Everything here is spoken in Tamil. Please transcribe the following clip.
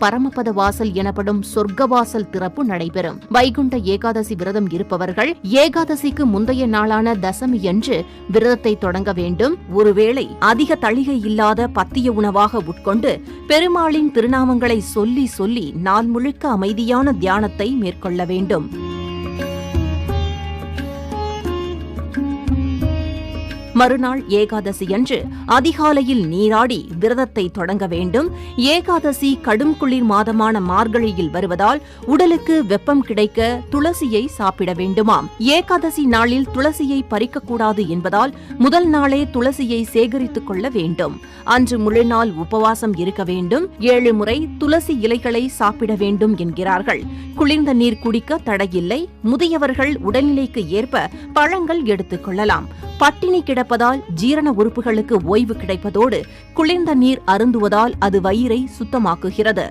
பரமபத வாசல் எனப்படும் சொர்க்கவாசல் திறப்பு நடைபெறும். வைகுண்ட ஏகாதசி விரதம் இருப்பவர்கள் ஏகாதசிக்கு முந்தைய நாளான தசமியன்று விரதத்தை தொடங்க வேண்டும். ஒருவேளை அதிக தளிகை இல்லாத பத்திய உணவாக உட்கொண்டு பெருமாளின் திருநாமங்களை சொல்லி சொல்லி நாள் முழுக்க அமைதியான தியானத்தை மேற்கொள்ள வேண்டும். மறுநாள் ஏகாதசியன்று அதிகாலையில் நீராடி விரதத்தை தொடங்க வேண்டும். ஏகாதசி கடும் குளிர் மாதமான மார்கழியில் வருவதால் உடலுக்கு வெப்பம் கிடைக்க துளசியை சாப்பிட வேண்டுமாம். ஏகாதசி நாளில் துளசியை பறிக்கக்கூடாது என்பதால் முதல் நாளே துளசியை சேகரித்துக் கொள்ள வேண்டும். அன்று முழுநாள் உபவாசம் இருக்க வேண்டும். 7 முறை துளசி இலைகளை சாப்பிட வேண்டும் என்கிறார்கள். குளிர்ந்த நீர் குடிக்க தடையில்லை. முதியவர்கள் உடல்நிலைக்கு ஏற்ப பழங்கள் எடுத்துக் கொள்ளலாம். பட்டினி கிடப்பதால் ஜீரண உறுப்புகளுக்கு ஓய்வு கிடைப்பதோடு குளிர்ந்த நீர் அருந்துவதால் அது வயிறை சுத்தமாக்குகிறது.